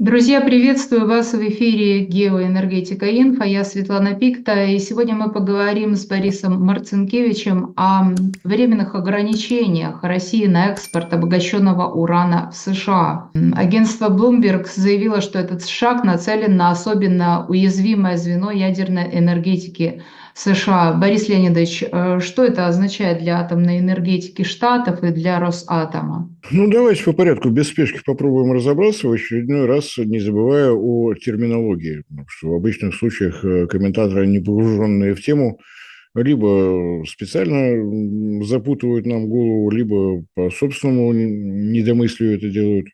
Друзья, приветствую вас в эфире «Геоэнергетика Инфо». Я Светлана Пикта, и сегодня мы поговорим с Борисом Марцинкевичем о временных ограничениях России на экспорт обогащенного урана в США. Агентство Bloomberg заявило, что этот шаг нацелен на особенно уязвимое звено ядерной энергетики США. Борис Леонидович, что это означает для атомной энергетики Штатов и для Росатома? Ну, давайте по порядку, без спешки попробуем разобраться в очередной раз, не забывая о терминологии, потому что в обычных случаях комментаторы, не погруженные в тему, либо специально запутывают нам голову, либо по собственному недомыслию это делают.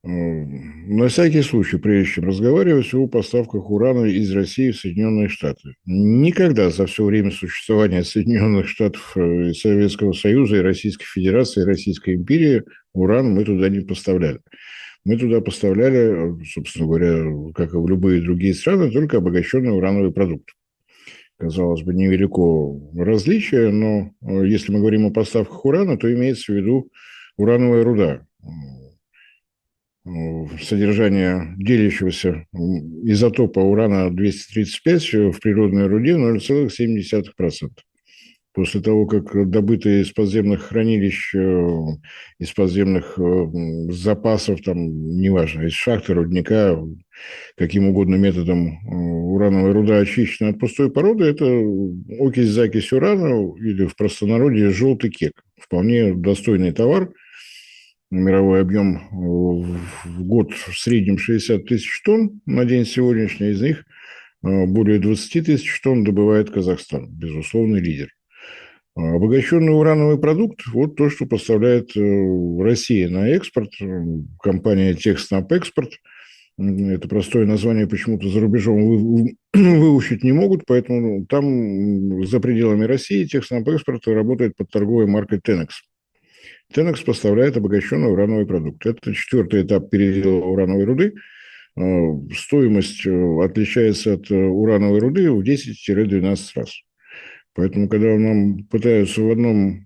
На всякий случай, прежде чем разговаривать о поставках урана из России в Соединенные Штаты. Никогда за все время существования Соединенных Штатов, Советского Союза и Российской Федерации, и Российской империи уран мы туда не поставляли. Мы туда поставляли, собственно говоря, как и в любые другие страны, только обогащенный урановый продукт. Казалось бы, невелико различие, но если мы говорим о поставках урана, то имеется в виду урановая руда, содержание делящегося изотопа урана-235 в природной руде 0,7%. После того, как добытые из подземных хранилищ, из подземных запасов, там, неважно, из шахты, рудника, каким угодно методом урановая руда очищена от пустой породы, это окись-закись урана или в простонародье желтый кек. Вполне достойный товар. Мировой объем в год в среднем 60 тысяч тонн на день сегодняшний, из них более 20 тысяч тонн добывает Казахстан, безусловный лидер. Обогащенный урановый продукт – вот то, что поставляет Россия на экспорт. Компания «Техснабэкспорт». Это простое название почему-то за рубежом выучить не могут, поэтому там, за пределами России, «Техснабэкспорт» работает под торговой маркой «Тенекс». Тенекс поставляет обогащенный урановый продукт. Это четвертый этап передела урановой руды. Стоимость отличается от урановой руды в 10-12 раз. Поэтому, когда нам пытаются в одном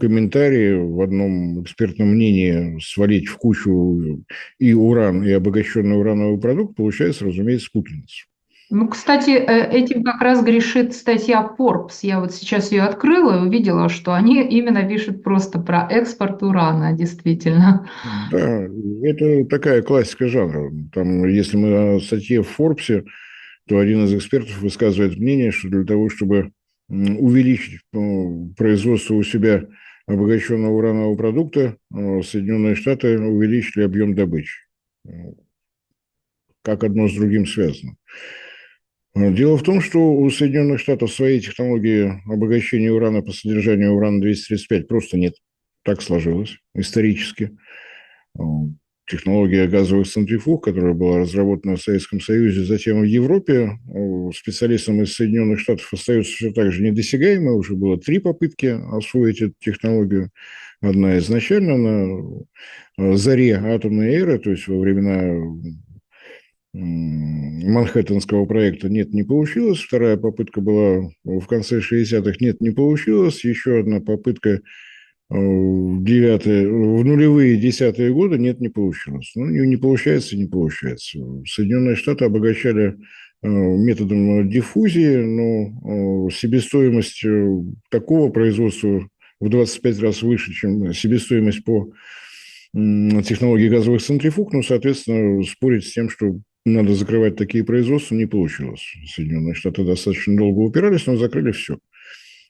комментарии, в одном экспертном мнении свалить в кучу и уран, и обогащенный урановый продукт, получается, разумеется, путаница. Ну, кстати, этим как раз грешит статья Forbes. Я вот сейчас ее открыла и увидела, что они именно пишут просто про экспорт урана, действительно. Да, это такая классика жанра. Там, если мы о статье в Форбсе, то один из экспертов высказывает мнение, что для того, чтобы увеличить производство у себя обогащенного уранового продукта, Соединенные Штаты увеличили объем добычи. Как одно с другим связано. Дело в том, что у Соединенных Штатов своей технологии обогащения урана по содержанию урана-235 просто нет. Так сложилось исторически. Технология газовых центрифуг, которая была разработана в Советском Союзе, затем в Европе, специалистам из Соединенных Штатов остается все так же недосягаемой. Уже было 3 попытки освоить эту технологию. Одна изначально на заре атомной эры, то есть во времена Манхэттенского проекта, нет, не получилось. Вторая попытка была в конце 60-х, нет, не получилось. Еще одна попытка в нулевые десятые годы, нет, не получилось. Ну, не получается, не получается. Соединенные Штаты обогащали методом диффузии, но себестоимость такого производства в 25 раз выше, чем себестоимость по технологии газовых центрифуг, ну, соответственно, спорить с тем, что надо закрывать такие производства, не получилось. Соединенные Штаты достаточно долго упирались, но закрыли все.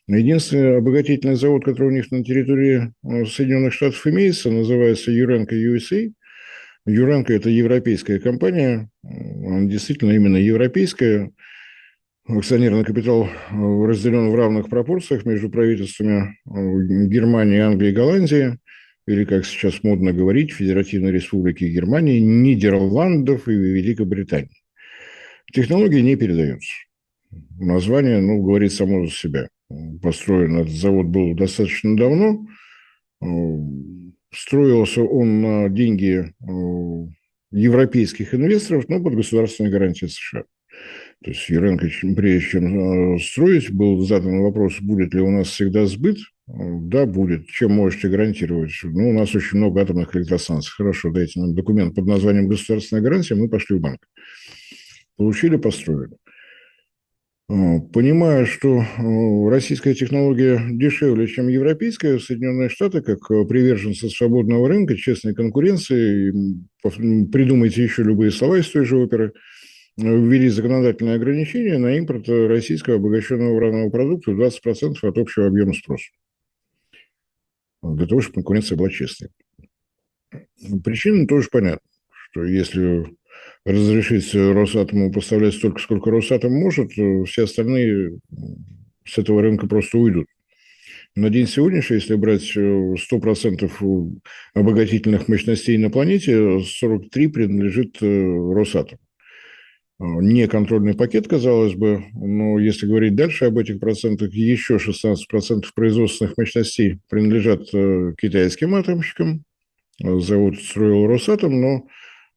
Единственный обогатительный завод, который у них на территории Соединенных Штатов имеется, называется Urenco USA. Urenco – это европейская компания, она действительно именно европейская. Акционерный капитал разделен в равных пропорциях между правительствами Германии, Англии и Голландии, или, как сейчас модно говорить, Федеративной Республики Германии, Нидерландов и Великобритании. Технология не передается. Название, ну, говорит само за себя. Построен этот завод был достаточно давно. Строился он на деньги европейских инвесторов, но под государственной гарантией США. То есть Юренко, прежде чем строить, был задан вопрос, будет ли у нас всегда сбыт. Да, будет. Чем можете гарантировать? Ну, у нас очень много атомных электростанций. Хорошо, дайте нам документ под названием «Государственная гарантия», мы пошли в банк. Получили, построили. Понимая, что российская технология дешевле, чем европейская, Соединенные Штаты, как приверженцы свободного рынка, честной конкуренции, придумайте еще любые слова из той же оперы, ввели законодательные ограничения на импорт российского обогащенного уранового продукта в 20% от общего объема спроса. Для того, чтобы конкуренция была честной. Причина тоже понятна, что если разрешить Росатому поставлять столько, сколько Росатом может, все остальные с этого рынка просто уйдут. На день сегодняшний, если брать 100% обогатительных мощностей на планете, 43 принадлежит Росатому. Не контрольный пакет, казалось бы, но если говорить дальше об этих процентах, еще 16% производственных мощностей принадлежат китайским атомщикам. Завод строил Росатом, но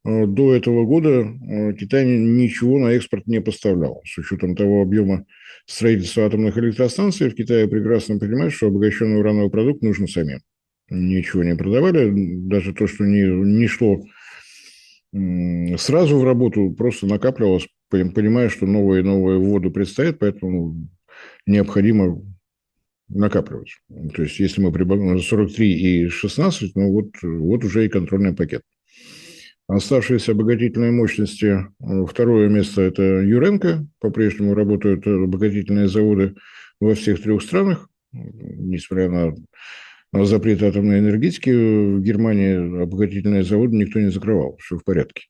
до этого года Китай ничего на экспорт не поставлял. С учетом того объема строительства атомных электростанций, в Китае прекрасно понимают, что обогащенный урановый продукт нужен самим. Ничего не продавали, даже то, что не шло сразу в работу, просто накапливалось, понимая, что новые и новые вводы предстоят, поэтому необходимо накапливать. То есть, если мы прибавим 43 и 16, ну вот уже и контрольный пакет. Оставшиеся обогатительные мощности, второе место – это Юренко. По-прежнему работают обогатительные заводы во всех трех странах, несмотря на запрет атомной энергетики. В Германии обогатительные заводы никто не закрывал, все в порядке.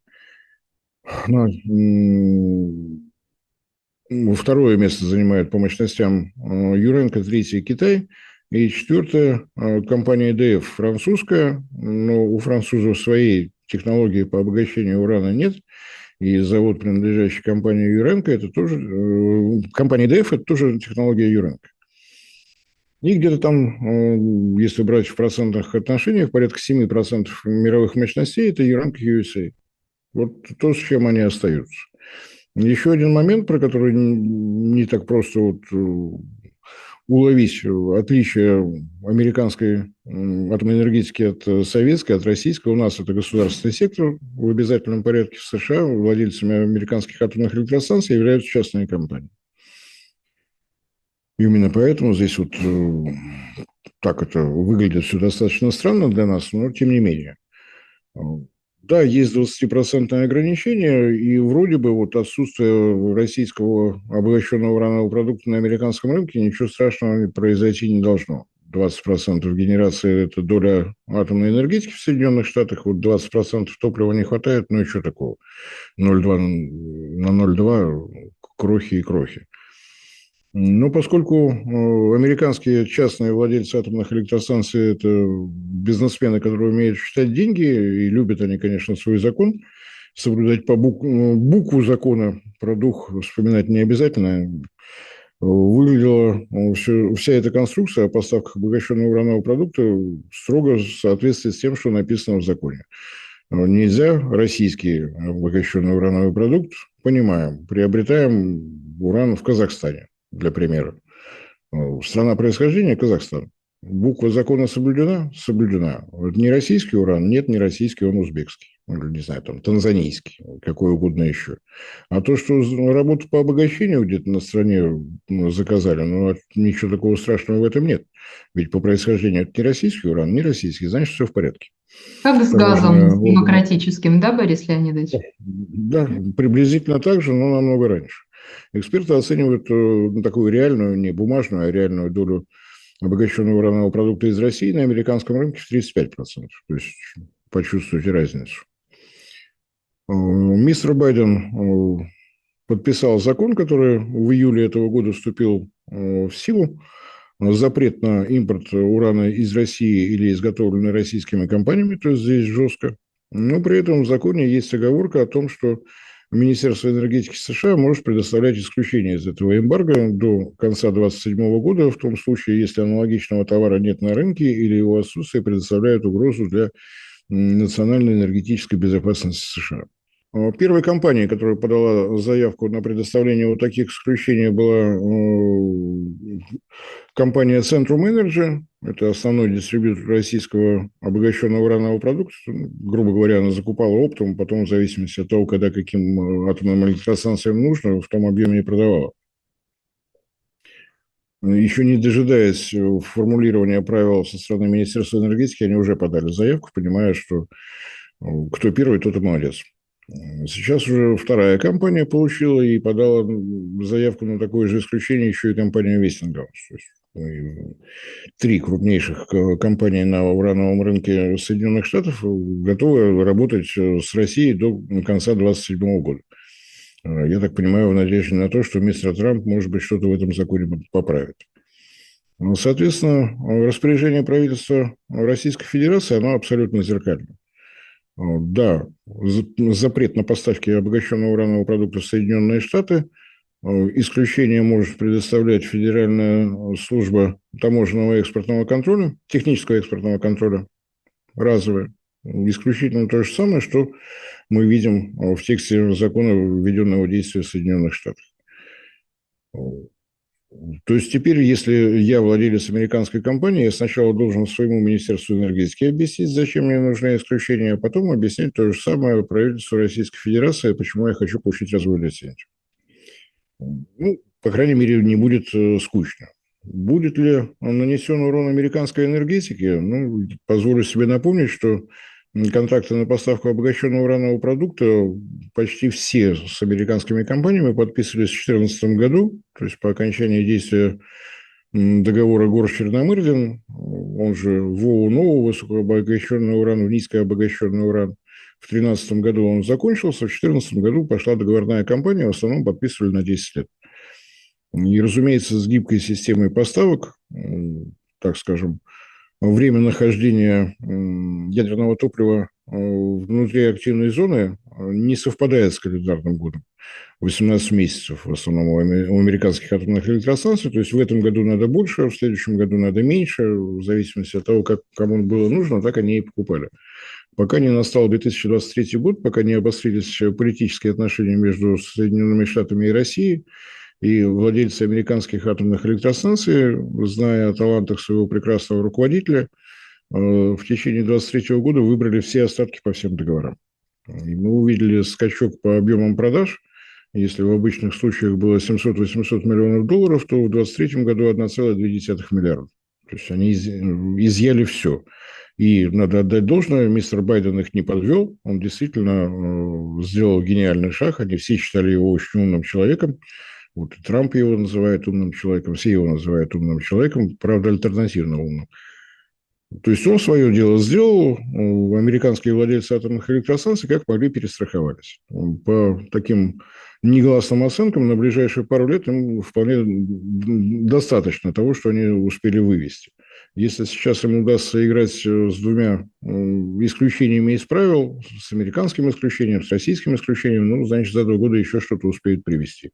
Второе место занимает по мощностям Юренко, третье – Китай. И четвертое – компания EDF французская, но у французов своей технологии по обогащению урана нет. И завод, принадлежащий компании Юренко, это тоже компания EDF, это тоже технология Юренко. И где-то там, если брать в процентных отношениях, порядка 7% мировых мощностей – это Юренко USA. Вот то, с чем они остаются. Еще один момент, про который не так просто уловить отличие американской атомной энергетики от советской, от российской. У нас это государственный сектор в обязательном порядке. В США владельцами американских атомных электростанций являются частные компании. Именно поэтому здесь вот так это выглядит все достаточно странно для нас, но тем не менее. Да, есть 20% ограничения, и вроде бы вот отсутствие российского обогащенного уранового продукта на американском рынке ничего страшного произойти не должно. 20% генерации – это доля атомной энергетики в Соединенных Штатах, вот 20% топлива не хватает, ну и что такого? 0,2 на 0,2 крохи и крохи. Но поскольку американские частные владельцы атомных электростанций – это бизнесмены, которые умеют считать деньги, и любят они, конечно, свой закон, соблюдать по букву закона, про дух вспоминать не обязательно, выглядела вся эта конструкция о поставках обогащенного уранового продукта строго в соответствии с тем, что написано в законе. Нельзя российский обогащенный урановый продукт, понимаем, приобретаем уран в Казахстане, для примера. Страна происхождения – Казахстан. Буква закона соблюдена? Соблюдена. Не российский уран? Нет, не российский, он узбекский. Не знаю, там, танзанийский, какой угодно еще. А то, что работу по обогащению где-то на стране заказали, ну, ничего такого страшного в этом нет. Ведь по происхождению это не российский уран, не российский, значит, все в порядке. Как с газом, с демократическим, да, Борис Леонидович? Да, приблизительно так же, но намного раньше. Эксперты оценивают такую реальную, не бумажную, а реальную долю обогащенного уранового продукта из России на американском рынке в 35%. То есть почувствуйте разницу. Мистер Байден подписал закон, который в июле этого года вступил в силу. Запрет на импорт урана из России или изготовленный российскими компаниями, то есть здесь жестко. Но при этом в законе есть оговорка о том, что Министерство энергетики США может предоставлять исключение из этого эмбарго до конца 2027 года, в том случае, если аналогичного товара нет на рынке или его отсутствие предоставляет угрозу для национальной энергетической безопасности США. Первой компанией, которая подала заявку на предоставление вот таких исключений, была компания Centrum Energy. Это основной дистрибьютор российского обогащенного уранового продукта. Грубо говоря, она закупала оптом, потом в зависимости от того, когда каким атомным электростанциям нужно, в том объеме и продавала. Еще не дожидаясь формулирования правил со стороны Министерства энергетики, они уже подали заявку, понимая, что кто первый, тот и молодец. Сейчас уже вторая компания получила и подала заявку на такое же исключение еще и компания Westinghouse. То есть три крупнейших компании на урановом рынке Соединенных Штатов готовы работать с Россией до конца 2027 года. Я так понимаю, в надежде на то, что мистер Трамп, может быть, что-то в этом законе поправит. Соответственно, распоряжение правительства Российской Федерации, оно абсолютно зеркально. Да, запрет на поставки обогащенного уранового продукта в Соединенные Штаты. Исключение может предоставлять Федеральная служба таможенного и экспортного контроля, технического экспортного контроля, разовое. Исключительно то же самое, что мы видим в тексте закона, введенного в действие в Соединенных Штатах. То есть теперь, если я владелец американской компании, я сначала должен своему Министерству энергетики объяснить, зачем мне нужны исключения, а потом объяснить то же самое правительству Российской Федерации, почему я хочу получить разовую лицензию. Ну, по крайней мере, не будет скучно. Будет ли нанесен урон американской энергетике? Ну, позволю себе напомнить, что контракты на поставку обогащенного уранового продукта почти все с американскими компаниями подписывались в 2014 году, то есть по окончании действия договора Горш-Черномырдин, он же ВОУ-НОУ, высокообогащенный уран, низкообогащенный уран. В 2013 году он закончился, в 2014 году пошла договорная кампания, в основном подписывали на 10 лет. И, разумеется, с гибкой системой поставок, так скажем, время нахождения ядерного топлива внутри активной зоны не совпадает с календарным годом. 18 месяцев в основном у американских атомных электростанций. То есть в этом году надо больше, в следующем году надо меньше, в зависимости от того, как кому было нужно, так они и покупали. Пока не настал 2023 год, пока не обострились политические отношения между Соединенными Штатами и Россией, и владельцы американских атомных электростанций, зная о талантах своего прекрасного руководителя, в течение 2023 года выбрали все остатки по всем договорам. И мы увидели скачок по объемам продаж. Если в обычных случаях было 700-800 миллионов долларов, то в 2023 году 1,2 миллиарда. То есть они изъяли все. И надо отдать должное, мистер Байден их не подвел. Он действительно сделал гениальный шаг. Они все считали его очень умным человеком. Вот и Трамп его называет умным человеком, все его называют умным человеком, правда, альтернативно умным. То есть он свое дело сделал, американские владельцы атомных электростанций как могли перестраховались. По таким негласным оценкам на ближайшие пару лет им вполне достаточно того, что они успели вывести. Если сейчас им удастся играть с двумя исключениями из правил, с американским исключением, с российским исключением, ну, значит, за 2 года еще что-то успеют привести.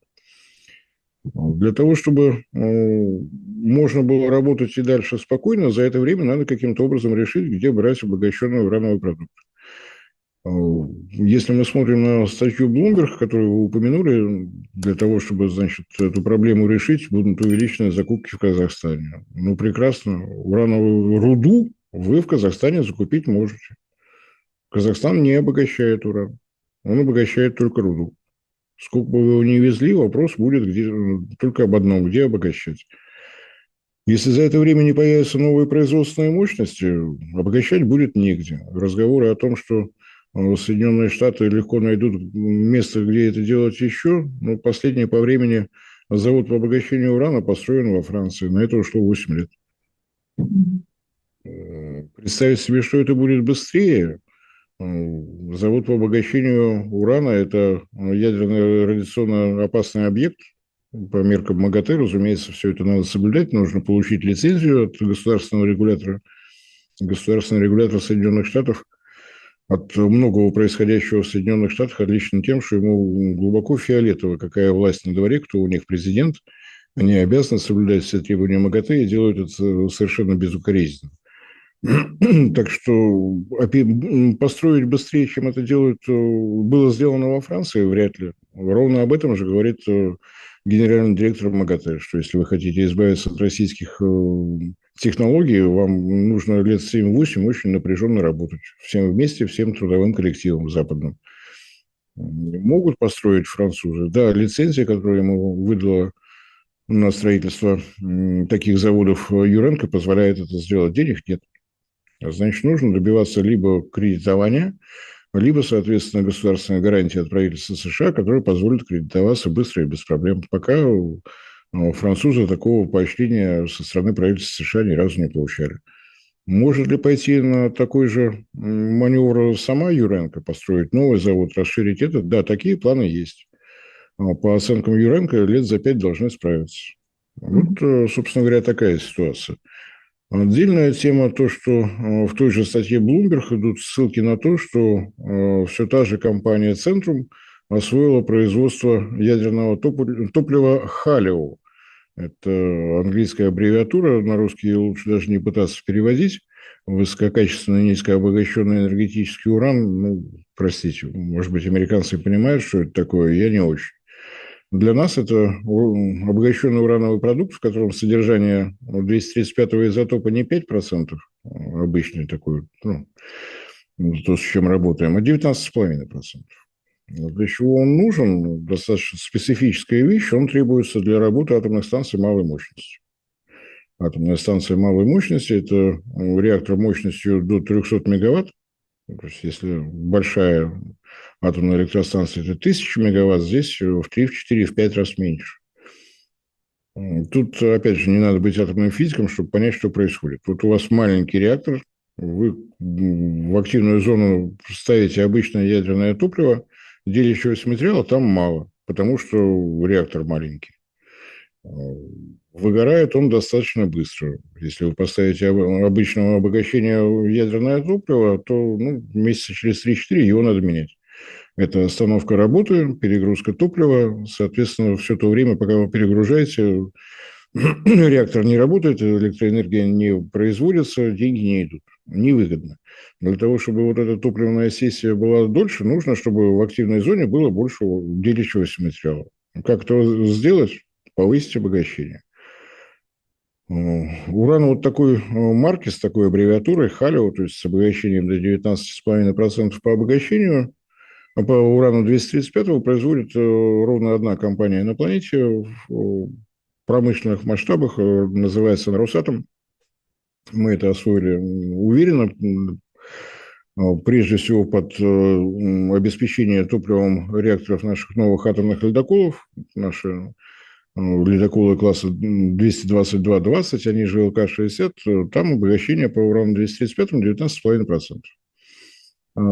Для того, чтобы можно было работать и дальше спокойно, за это время надо каким-то образом решить, где брать обогащенный урановый продукт. Если мы смотрим на статью Bloomberg, которую вы упомянули, для того, чтобы, значит, эту проблему решить, будут увеличены закупки в Казахстане. Ну, прекрасно. Урановую руду вы в Казахстане закупить можете. Казахстан не обогащает уран. Он обогащает только руду. Сколько бы вы его ни везли, вопрос будет только об одном – где обогащать. Если за это время не появятся новые производственные мощности, обогащать будет негде. Разговоры о том, что Соединенные Штаты легко найдут место, где это делать еще, но последнее по времени завод по обогащению урана построен во Франции. На это ушло 8 лет. Представить себе, что это будет быстрее. Завод по обогащению урана – это ядерно радиационно опасный объект. По меркам МАГАТЭ, разумеется, все это надо соблюдать. Нужно получить лицензию от государственного регулятора. Государственный регулятор Соединенных Штатов от многого происходящего в Соединенных Штатах отличен тем, что ему глубоко фиолетово, какая власть на дворе, кто у них президент. Они обязаны соблюдать все требования МАГАТЭ и делают это совершенно безукоризненно. Так что построить быстрее, чем это делают, было сделано во Франции, вряд ли. Ровно об этом же говорит генеральный директор МАГАТЭ, что если вы хотите избавиться от российских технологий, вам нужно лет 7-8 очень напряженно работать. Всем вместе, всем трудовым коллективом западным. Могут построить французы. Да, лицензия, которую ему выдала на строительство таких заводов Юренко, позволяет это сделать. Денег нет. Значит, нужно добиваться либо кредитования, либо, соответственно, государственной гарантии от правительства США, которая позволит кредитоваться быстро и без проблем. Пока французы такого поощрения со стороны правительства США ни разу не получали. Может ли пойти на такой же маневр сама Юренко, построить новый завод, расширить этот? Да, такие планы есть. По оценкам Юренко, лет за 5 должны справиться. Вот, собственно говоря, такая ситуация. Отдельная тема то, что в той же статье Bloomberg идут ссылки на то, что все та же компания Centrum освоила производство ядерного топлива «Халио». Это английская аббревиатура, на русский лучше даже не пытаться переводить. Высококачественный, низкообогащенный энергетический уран, ну, простите, может быть, американцы понимают, что это такое, я не очень. Для нас это обогащенный урановый продукт, в котором содержание 235-го изотопа не 5%, обычный такой, ну, то, с чем работаем, а 19,5%. Для чего он нужен? Достаточно специфическая вещь. Он требуется для работы атомных станций малой мощности. Атомная станция малой мощности – это реактор мощностью до 300 мегаватт. То есть, если большая атомная электростанция – это 1000 мегаватт, здесь в 3, в 4, в 5 раз меньше. Тут, опять же, не надо быть атомным физиком, чтобы понять, что происходит. Вот у вас маленький реактор, вы в активную зону ставите обычное ядерное топливо, делящегося материала там мало, потому что реактор маленький. Выгорает он достаточно быстро. Если вы поставите обычного обогащения ядерное топливо, то месяца через 3-4 его надо менять. Это остановка работы, перегрузка топлива. Соответственно, все то время, пока вы перегружаете, реактор не работает, электроэнергия не производится, деньги не идут. Невыгодно. Для того, чтобы вот эта топливная сессия была дольше, нужно, чтобы в активной зоне было больше делящегося материала. Как это сделать? Повысить обогащение. Уран вот такой марки, с такой аббревиатурой, халио, то есть с обогащением до 19,5% по обогащению, а по урану 235 производит ровно одна компания на планете в промышленных масштабах, называется она «Росатом». Мы это освоили уверенно, прежде всего под обеспечение топливом реакторов наших новых атомных ледоколов. Наши ледоколы класса 222-20, они же ЛК-60, там обогащение по урану 235 19,5%.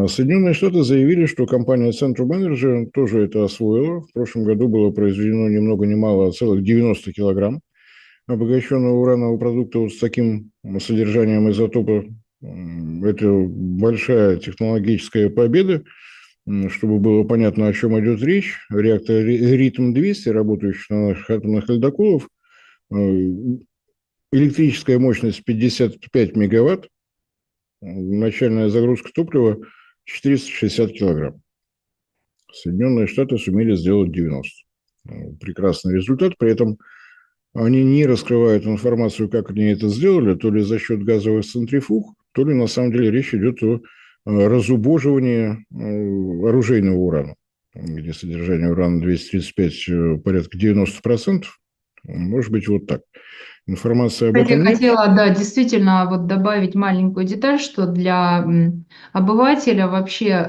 Соединенные Штаты заявили, что компания Centrum Energy тоже это освоила. В прошлом году было произведено ни много ни мало целых 90 килограмм обогащенного уранового продукта вот с таким содержанием изотопа. Это большая технологическая победа. Чтобы было понятно, о чем идет речь, реактор Ритм-200, работающий на наших атомных ледоколах, электрическая мощность 55 мегаватт, начальная загрузка топлива 460 килограмм. Соединенные Штаты сумели сделать 90. Прекрасный результат. При этом они не раскрывают информацию, как они это сделали, то ли за счет газовых центрифуг, то ли на самом деле речь идет о разубоживании оружейного урана, где содержание урана 235 порядка 90%. Может быть, вот так. Информации об Кстати, этом нет. хотела, да, действительно вот добавить маленькую деталь, что для обывателя вообще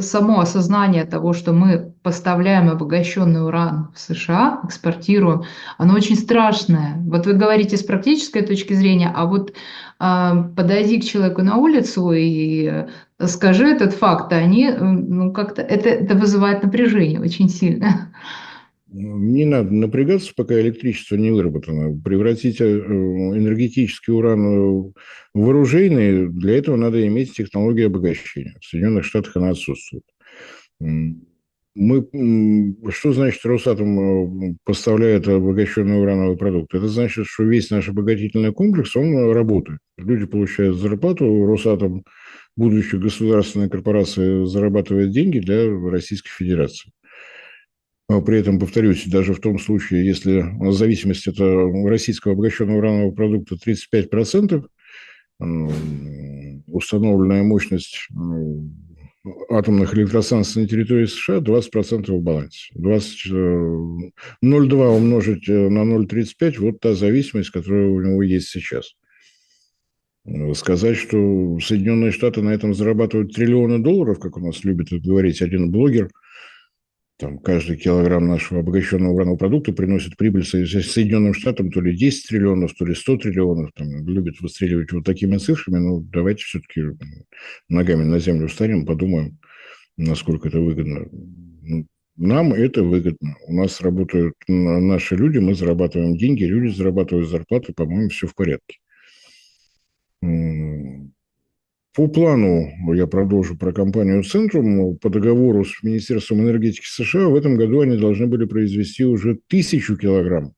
само осознание того, что мы поставляем обогащенный уран в США, экспортируем, оно очень страшное. Вот вы говорите с практической точки зрения, а вот подойди к человеку на улицу и скажи этот факт, а они, ну, как-то это вызывает напряжение очень сильно. Не надо напрягаться, пока электричество не выработано. Превратить энергетический уран в оружейный, для этого надо иметь технологию обогащения. В Соединенных Штатах она отсутствует. Что значит Росатом поставляет обогащенный урановый продукт? Это значит, что весь наш обогатительный комплекс, он работает. Люди получают зарплату, Росатом, будущая государственная корпорация, зарабатывает деньги для Российской Федерации. При этом, повторюсь, даже в том случае, если зависимость от российского обогащенного уранового продукта 35%, установленная мощность атомных электростанций на территории США 20% в балансе. 0,2 умножить на 0,35 – вот та зависимость, которая у него есть сейчас. Сказать, что Соединенные Штаты на этом зарабатывают триллионы долларов, как у нас любит говорить один блогер, там каждый килограмм нашего обогащенного уранового продукта приносит прибыль Соединенным Штатам то ли 10 триллионов, то ли 100 триллионов. Там, любит выстреливать вот такими цифрами. Ну, давайте все-таки ногами на землю встанем, подумаем, насколько это выгодно. Нам это выгодно. У нас работают наши люди, мы зарабатываем деньги, люди зарабатывают зарплаты, по-моему, все в порядке. По плану, я продолжу про компанию «Центрум», по договору с Министерством энергетики США в этом году они должны были произвести уже 1000 килограмм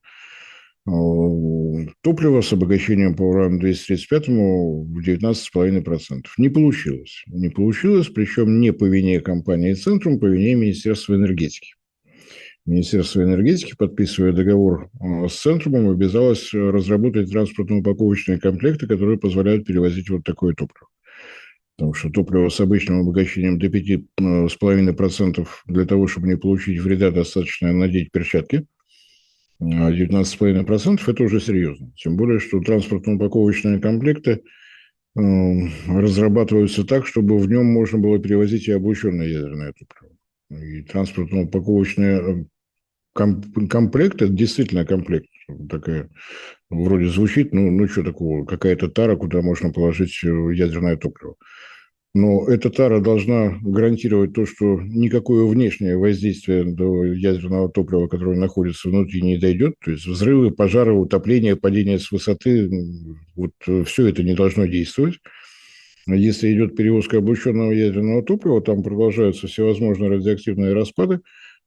топлива с обогащением по урану-235 в 19,5%. Не получилось. Не получилось, причем не по вине компании «Центрум», по вине Министерства энергетики. Министерство энергетики, подписывая договор с «Центрумом», обязалось разработать транспортно-упаковочные комплекты, которые позволяют перевозить вот такое топливо. Потому что топливо с обычным обогащением до 5,5% для того, чтобы не получить вреда, достаточно надеть перчатки. А 19,5% это уже серьезно. Тем более, что транспортно-упаковочные комплекты разрабатываются так, чтобы в нем можно было перевозить и облученное ядерное топливо. И транспортно-упаковочные комплекты, это действительно комплект. Такая, вроде звучит, ну что такого, какая-то тара, куда можно положить ядерное топливо. Но эта тара должна гарантировать то, что никакое внешнее воздействие до ядерного топлива, которое находится внутри, не дойдет. То есть взрывы, пожары, утопление, падение с высоты, вот все это не должно действовать. Если идет перевозка облученного ядерного топлива, там продолжаются всевозможные радиоактивные распады.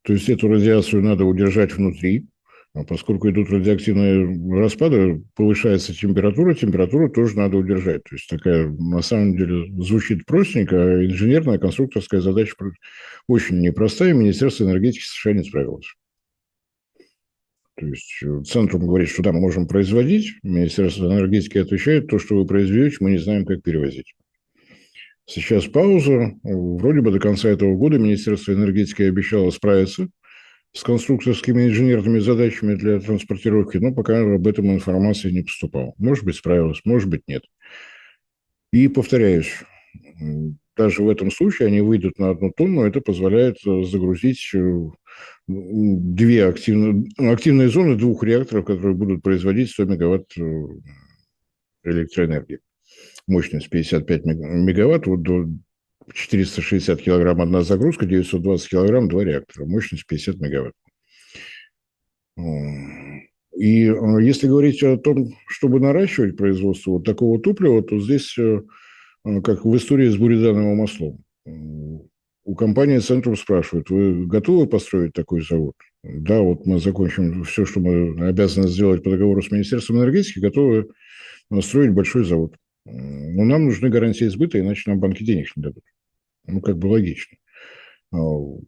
То есть эту радиацию надо удержать внутри. А поскольку идут радиоактивные распады, повышается температура, температуру тоже надо удержать. То есть такая, на самом деле, звучит простенько, а инженерная, конструкторская задача очень непростая, и Министерство энергетики США не справилось. То есть Центрум говорит, что да, мы можем производить, Министерство энергетики отвечает, то, что вы произведете, мы не знаем, как перевозить. Сейчас пауза. Вроде бы до конца этого года Министерство энергетики обещало справиться с конструкторскими инженерными задачами для транспортировки, но пока об этом информации не поступало. Может быть, справилась, может быть, нет. И повторяюсь, даже в этом случае они выйдут на 1 тонну, это позволяет загрузить две активные зоны 2 реакторов, которые будут производить 100 мегаватт электроэнергии. Мощность 55 мегаватт, вот до 460 килограмм одна загрузка, 920 килограмм 2 реактора, мощность 50 мегаватт. И если говорить о том, чтобы наращивать производство вот такого топлива, то здесь, как в истории с буридановым маслом, у компании «Центрум» спрашивают, вы готовы построить такой завод? Да, вот мы закончим все, что мы обязаны сделать по договору с Министерством энергетики, готовы строить большой завод. Но нам нужны гарантии сбыта, иначе нам банки денег не дадут. Ну, как бы логично. В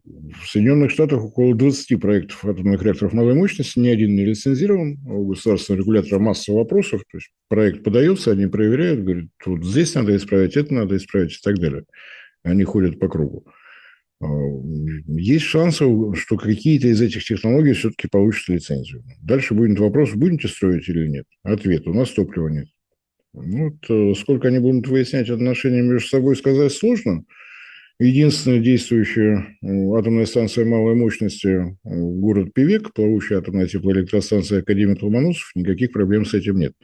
Соединенных Штатах около 20 проектов атомных реакторов малой мощности, ни один не лицензирован. У государственного регулятора масса вопросов. То есть проект подается, они проверяют, говорят, вот здесь надо исправить, это надо исправить и так далее. Они ходят по кругу. Есть шансы, что какие-то из этих технологий все-таки получат лицензию. Дальше будет вопрос, будете строить или нет. Ответ, у нас топлива нет. Ну, вот, сколько они будут выяснять отношения между собой, сказать сложно. Единственная действующая атомная станция малой мощности город Певек, плавучая атомная теплоэлектростанция «Академик Ломоносов», никаких проблем с этим нет.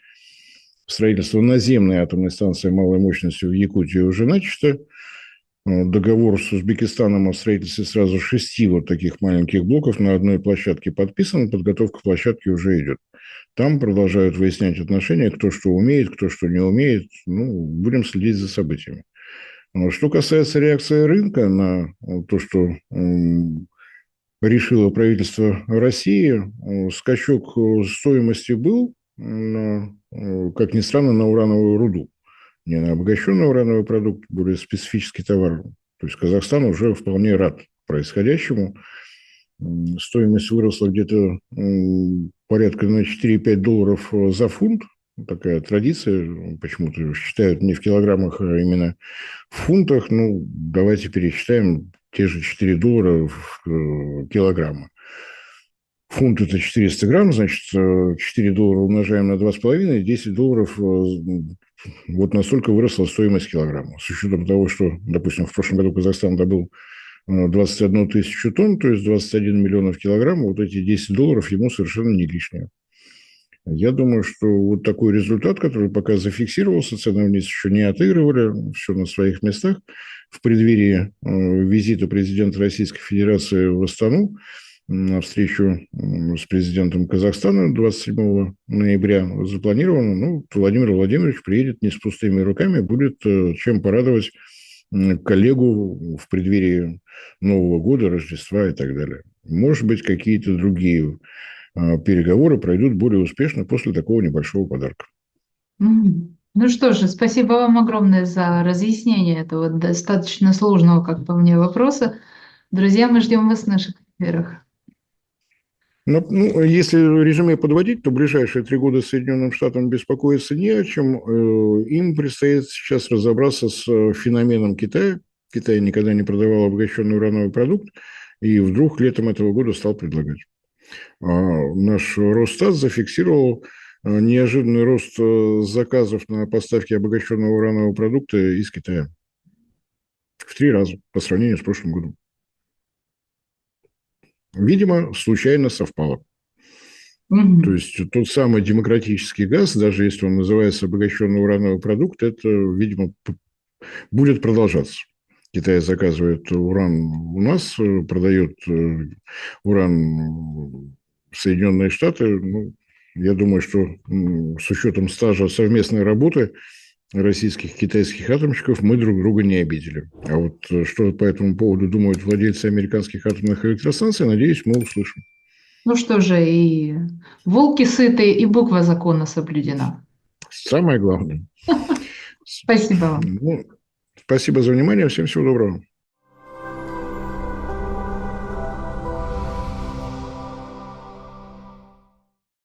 Строительство наземной атомной станции малой мощности в Якутии уже начато. Договор с Узбекистаном о строительстве сразу 6 вот таких маленьких блоков на одной площадке подписан, подготовка площадки уже идет. Там продолжают выяснять отношения, кто что умеет, кто что не умеет. Ну, будем следить за событиями. Что касается реакции рынка на то, что решило правительство России, скачок стоимости был, как ни странно, на урановую руду, не на обогащенный урановый продукт, более специфический товар. То есть Казахстан уже вполне рад происходящему. Стоимость выросла где-то порядка на 4-5 долларов за фунт. Такая традиция, почему-то считают не в килограммах, а именно в фунтах. Ну, давайте пересчитаем те же 4 доллара в килограмма. Фунт – это 400 грамм, значит, 4 доллара умножаем на 2,5, 10 долларов. Вот настолько выросла стоимость килограмма. С учетом того, что, допустим, в прошлом году Казахстан добыл 21 тысячу тонн, то есть 21 миллионов килограмм, вот эти 10 долларов ему совершенно не лишние. Я думаю, что вот такой результат, который пока зафиксировался, цены вниз еще не отыгрывали, все на своих местах. В преддверии визита президента Российской Федерации в Астану на встречу с президентом Казахстана 27 ноября запланировано. Ну, Владимир Владимирович приедет не с пустыми руками, будет чем порадовать коллегу в преддверии Нового года, Рождества и так далее. Может быть, какие-то другие переговоры пройдут более успешно после такого небольшого подарка. Ну что же, спасибо вам огромное за разъяснение этого достаточно сложного, как по мне, вопроса. Друзья, мы ждем вас в наших эфирах. Ну, если резюме подводить, то ближайшие 3 года Соединенным Штатам беспокоиться не о чем. Им предстоит сейчас разобраться с феноменом Китая. Китай никогда не продавал обогащенный урановый продукт, и вдруг летом этого года стал предлагать. Наш Росстат зафиксировал неожиданный рост заказов на поставки обогащенного уранового продукта из Китая в 3 раза по сравнению с прошлым годом. Видимо, случайно совпало. То есть тот самый демократический газ, даже если он называется обогащенный урановый продукт, это, видимо, будет продолжаться. Китай заказывает уран у нас, продает уран в Соединенные Штаты. Ну, я думаю, что с учетом стажа совместной работы российских и китайских атомщиков мы друг друга не обидели. А вот что по этому поводу думают владельцы американских атомных электростанций, надеюсь, мы услышим. Ну что же, и волки сыты, и буква закона соблюдена. Самое главное. Спасибо вам. Спасибо за внимание. Всем всего доброго.